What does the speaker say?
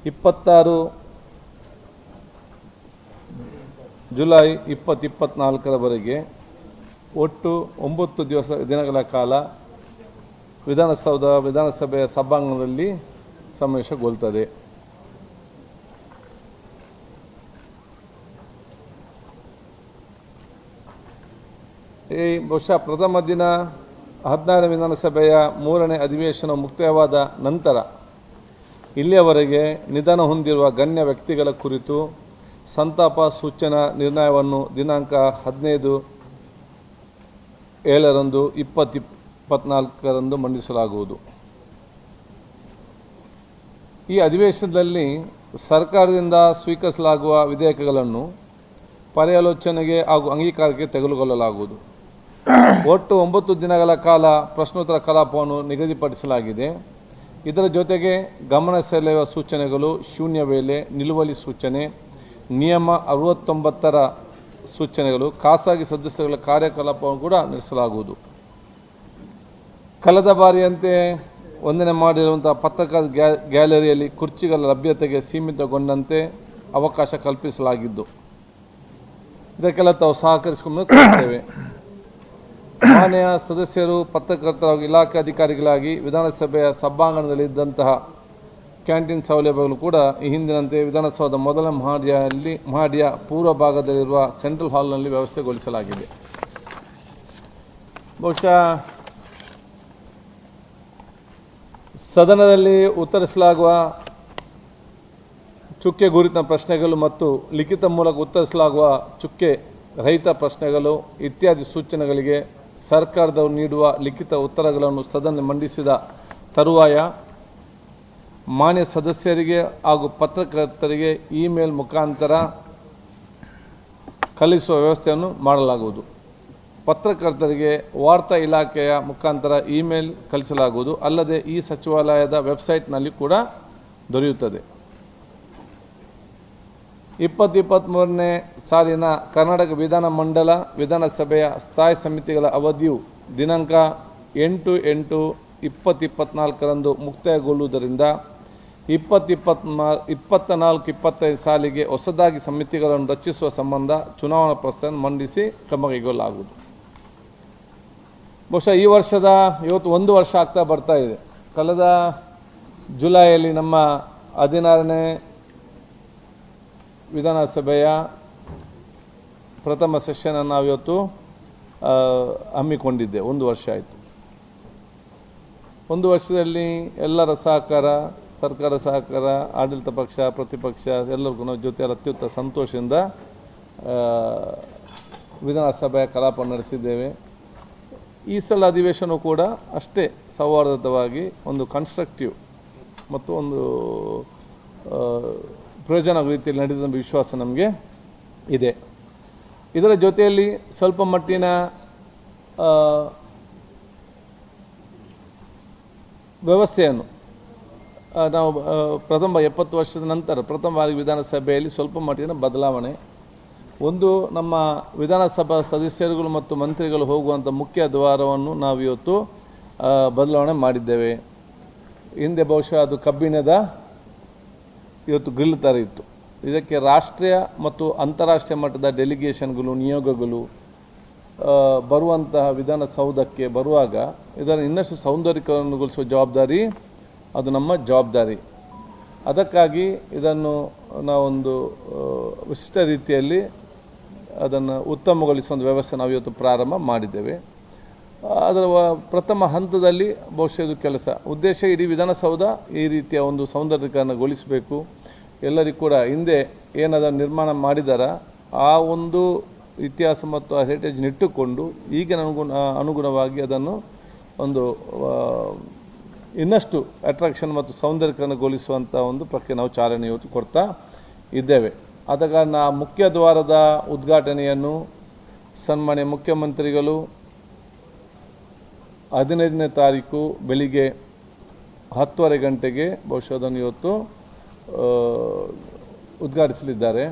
26 July 2024 ಒಟ್ಟು 9 ದಿನಗಳ ಕಾಲ ವಿಧಾನಸಭೆಯ ಸಭಾಂಗಣದಲ್ಲಿ ಸಮಾವೇಶಗೊಳ್ಳುತ್ತದೆ. ಬಹುಶಃ ಪ್ರಥಮ ದಿನ 16ನೇ ವಿಧಾನಸಭೆಯ 3ನೇ ಅಧಿವೇಶನ ಮುಕ್ತಾಯವಾದ ನಂತರ ಇಲ್ಲಿಯವರೆಗೆ ನಿಧನ ಹೊಂದಿರುವ ಗಣ್ಯ ವ್ಯಕ್ತಿಗಳ ಕುರಿತು ಸಂತಾಪ ಸೂಚನಾ ನಿರ್ಣಯವನ್ನು ದಿನಾಂಕ 15/7/2024 ಮಂಡಿಸಲಾಗುವುದು. ಈ ಅಧಿವೇಶನದಲ್ಲಿ ಸರ್ಕಾರದಿಂದ ಸ್ವೀಕರಿಸಲಾಗುವ ವಿಧೇಯಕಗಳನ್ನು ಪರ್ಯಾಲೋಚನೆಗೆ ಹಾಗೂ ಅಂಗೀಕಾರಕ್ಕೆ ತೆಗೆದುಕೊಳ್ಳಲಾಗುವುದು. ಒಟ್ಟು 9 ದಿನಗಳ ಕಾಲ ಪ್ರಶ್ನೋತ್ತರ ಕಲಾಪವನ್ನು ನಿಗದಿಪಡಿಸಲಾಗಿದೆ. ಇದರ ಜೊತೆಗೆ ಗಮನ ಸೆಳೆಯುವ ಸೂಚನೆಗಳು, ಶೂನ್ಯ ವೇಳೆ, ನಿಲುವಳಿ ಸೂಚನೆ, ನಿಯಮ 69ರ ಸೂಚನೆಗಳು, ಖಾಸಗಿ ಸದಸ್ಯರುಗಳ ಕಾರ್ಯಕಲಾಪವನ್ನು ಕೂಡ ನಡೆಸಲಾಗುವುದು. ಕಳೆದ ಬಾರಿಯಂತೆ ವಂದನೆ ಮಾಡಿರುವಂಥ ಪತ್ರಕರ್ತರ ಗ್ಯಾಲರಿಯಲ್ಲಿ ಕುರ್ಚಿಗಳ ಲಭ್ಯತೆಗೆ ಸೀಮಿತಗೊಂಡಂತೆ ಅವಕಾಶ ಕಲ್ಪಿಸಲಾಗಿದ್ದು, ಇದಕ್ಕೆಲ್ಲ ತಾವು ಸಹಕರಿಸಿಕೊಳ್ಳುತ್ತೇವೆ. ಮಾನ್ಯ ಸದಸ್ಯರು, ಪತ್ರಕರ್ತರ ಇಲಾಖೆ ಅಧಿಕಾರಿಗಳಾಗಿ ವಿಧಾನಸಭೆಯ ಸಭಾಂಗಣದಲ್ಲಿದ್ದಂತಹ ಕ್ಯಾಂಟೀನ್ ಸೌಲಭ್ಯಗಳು ಕೂಡ ಈ ಹಿಂದಿನಂತೆ ವಿಧಾನಸೌಧದ ಮೊದಲ ಮಹಡಿಯ ಪೂರ್ವ ಭಾಗದಲ್ಲಿರುವ ಸೆಂಟ್ರಲ್ ಹಾಲ್ನಲ್ಲಿ ವ್ಯವಸ್ಥೆಗೊಳಿಸಲಾಗಿದೆ. ಬಹುಶಃ ಸದನದಲ್ಲಿ ಉತ್ತರಿಸಲಾಗುವ ಚುಕ್ಕೆ ಗುರಿತ ಪ್ರಶ್ನೆಗಳು ಮತ್ತು ಲಿಖಿತ ಮೂಲಕ ಉತ್ತರಿಸಲಾಗುವ ಚುಕ್ಕೆ ರಹಿತ ಪ್ರಶ್ನೆಗಳು ಇತ್ಯಾದಿ ಸೂಚನೆಗಳಿಗೆ ಸರ್ಕಾರದವರು ನೀಡುವ ಲಿಖಿತ ಉತ್ತರಗಳನ್ನು ಸದನ ಮಂಡಿಸಿದ ತರುವಾಯ ಮಾನ್ಯ ಸದಸ್ಯರಿಗೆ ಹಾಗೂ ಪತ್ರಕರ್ತರಿಗೆ ಇಮೇಲ್ ಮುಖಾಂತರ ಕಳಿಸುವ ವ್ಯವಸ್ಥೆಯನ್ನು ಮಾಡಲಾಗುವುದು. ಪತ್ರಕರ್ತರಿಗೆ ವಾರ್ತಾ ಇಲಾಖೆಯ ಮುಖಾಂತರ ಇಮೇಲ್ ಕಳಿಸಲಾಗುವುದು. ಅಲ್ಲದೆ ಈ ಸಚಿವಾಲಯದ ವೆಬ್ಸೈಟ್ನಲ್ಲಿ ಕೂಡ ದೊರೆಯುತ್ತದೆ. 2023ನೇ ಸಾಲಿನ ಕರ್ನಾಟಕ ವಿಧಾನಮಂಡಲ ವಿಧಾನಸಭೆಯ ಸ್ಥಾಯಿ ಸಮಿತಿಗಳ ಅವಧಿಯು ದಿನಾಂಕ 8/8/2024 ಮುಕ್ತಾಯಗೊಳ್ಳುವುದರಿಂದ 2024-25 ಸಾಲಿಗೆ ಹೊಸದಾಗಿ ಸಮಿತಿಗಳನ್ನು ರಚಿಸುವ ಸಂಬಂಧ ಚುನಾವಣಾ ಪ್ರಸ್ತಾವ ಮಂಡಿಸಿ ಕ್ರಮ ಕೈಗೊಳ್ಳಲಾಗುವುದು. ಬಹುಶಃ ಈ ವರ್ಷದ ಇವತ್ತು 1 ವರ್ಷ ಆಗ್ತಾ ಬರ್ತಾ ಇದೆ. ಕಳೆದ ಜುಲೈಯಲ್ಲಿ ನಮ್ಮ 16ನೇ ವಿಧಾನಸಭೆಯ ಪ್ರಥಮ ಸೆಷನ್ ನಾವಿವತ್ತು ಹಮ್ಮಿಕೊಂಡಿದ್ದೆ. 1 ವರ್ಷ ಆಯಿತು. 1 ವರ್ಷದಲ್ಲಿ ಎಲ್ಲರ ಸಹಕಾರ, ಸರ್ಕಾರ ಸಹಕಾರ, ಆಡಳಿತ ಪಕ್ಷ, ಪ್ರತಿಪಕ್ಷ ಎಲ್ಲರಿಗೂ ನಾವು ಜೊತೆ ಅತ್ಯುತ್ತಮ ಸಂತೋಷದಿಂದ ವಿಧಾನಸಭೆಯ ಕಲಾಪ ನಡೆಸಿದ್ದೇವೆ. ಈ ಸಲ ಅಧಿವೇಶನ ಕೂಡ ಅಷ್ಟೇ ಸೌಹಾರ್ದವಾಗಿ ಒಂದು ಕನ್ಸ್ಟ್ರಕ್ಟಿವ್ ಮತ್ತು ಒಂದು ಪ್ರಯೋಜನ ರೀತಿಯಲ್ಲಿ ನಡೆದ ವಿಶ್ವಾಸ ನಮಗೆ ಇದೆ. ಇದರ ಜೊತೆಯಲ್ಲಿ ಸ್ವಲ್ಪ ಮಟ್ಟಿನ ವ್ಯವಸ್ಥೆಯನ್ನು ನಾವು ಪ್ರಥಮ 70 ವರ್ಷದ ನಂತರ ಪ್ರಥಮ ಬಾರಿ ವಿಧಾನಸಭೆಯಲ್ಲಿ ಸ್ವಲ್ಪ ಮಟ್ಟಿನ ಬದಲಾವಣೆ, ಒಂದು ನಮ್ಮ ವಿಧಾನಸಭಾ ಸದಸ್ಯರುಗಳು ಮತ್ತು ಮಂತ್ರಿಗಳು ಹೋಗುವಂಥ ಮುಖ್ಯ ದ್ವಾರವನ್ನು ನಾವು ಇವತ್ತು ಬದಲಾವಣೆ ಮಾಡಿದ್ದೇವೆ. ಹಿಂದೆ ಬಹುಶಃ ಅದು ಕಬ್ಬಿಣದ ಇವತ್ತು ಗ್ರಿಲ್ ಥರ ಇತ್ತು. ಇದಕ್ಕೆ ರಾಷ್ಟ್ರೀಯ ಮತ್ತು ಅಂತಾರಾಷ್ಟ್ರೀಯ ಮಟ್ಟದ ಡೆಲಿಗೇಷನ್ಗಳು, ನಿಯೋಗಗಳು ಬರುವಂತಹ ವಿಧಾನಸೌಧಕ್ಕೆ ಬರುವಾಗ ಇದನ್ನು ಇನ್ನಷ್ಟು ಸೌಂದರ್ಯೀಕರಣಗೊಳಿಸುವ ಜವಾಬ್ದಾರಿ ಅದು ನಮ್ಮ ಜವಾಬ್ದಾರಿ. ಅದಕ್ಕಾಗಿ ಇದನ್ನು ನಾವೊಂದು ವಿಶಿಷ್ಟ ರೀತಿಯಲ್ಲಿ ಅದನ್ನು ಉತ್ತಮಗೊಳಿಸುವ ಒಂದು ವ್ಯವಸ್ಥೆ ನಾವು ಇವತ್ತು ಪ್ರಾರಂಭ ಮಾಡಿದ್ದೇವೆ. ಅದರ ಪ್ರಥಮ ಹಂತದಲ್ಲಿ ಬಹುಶಃ ಇದು ಉದ್ದೇಶ ಇಡೀ ವಿಧಾನಸೌಧ ಈ ರೀತಿಯ ಒಂದು ಸೌಂದರ್ಯೀಕರಣಗೊಳಿಸಬೇಕು. ಎಲ್ಲರಿಗೂ ಕೂಡ ಹಿಂದೆ ಏನದನ್ನು ನಿರ್ಮಾಣ ಮಾಡಿದಾರ ಆ ಒಂದು ಇತಿಹಾಸ ಮತ್ತು ಆ ಹೆರಿಟೇಜ್ ಇಟ್ಟುಕೊಂಡು ಈಗಿನ ಅನುಗುಣವಾಗಿ ಅದನ್ನು ಒಂದು ಇನ್ನಷ್ಟು ಅಟ್ರಾಕ್ಷನ್ ಮತ್ತು ಸೌಂದರ್ಯೀಕರಣಗೊಳಿಸುವಂಥ ಒಂದು ಪ್ರಕ್ರಿಯೆ ನಾವು ಚಾಲನೆ ಇವತ್ತು ಕೊಡ್ತಾ ಇದ್ದೇವೆ. ಆದ ಕಾರಣ ಮುಖ್ಯ ದ್ವಾರದ ಉದ್ಘಾಟನೆಯನ್ನು ಸನ್ಮಾನ್ಯ ಮುಖ್ಯಮಂತ್ರಿಗಳು 15ನೇ ತಾರೀಕು ಬೆಳಿಗ್ಗೆ 10:30 ಗಂಟೆಗೆ ಬಹುಶಃ ಅದನ್ನು ಇವತ್ತು ಉದ್ಘಾಟಿಸಲಿದ್ದಾರೆ.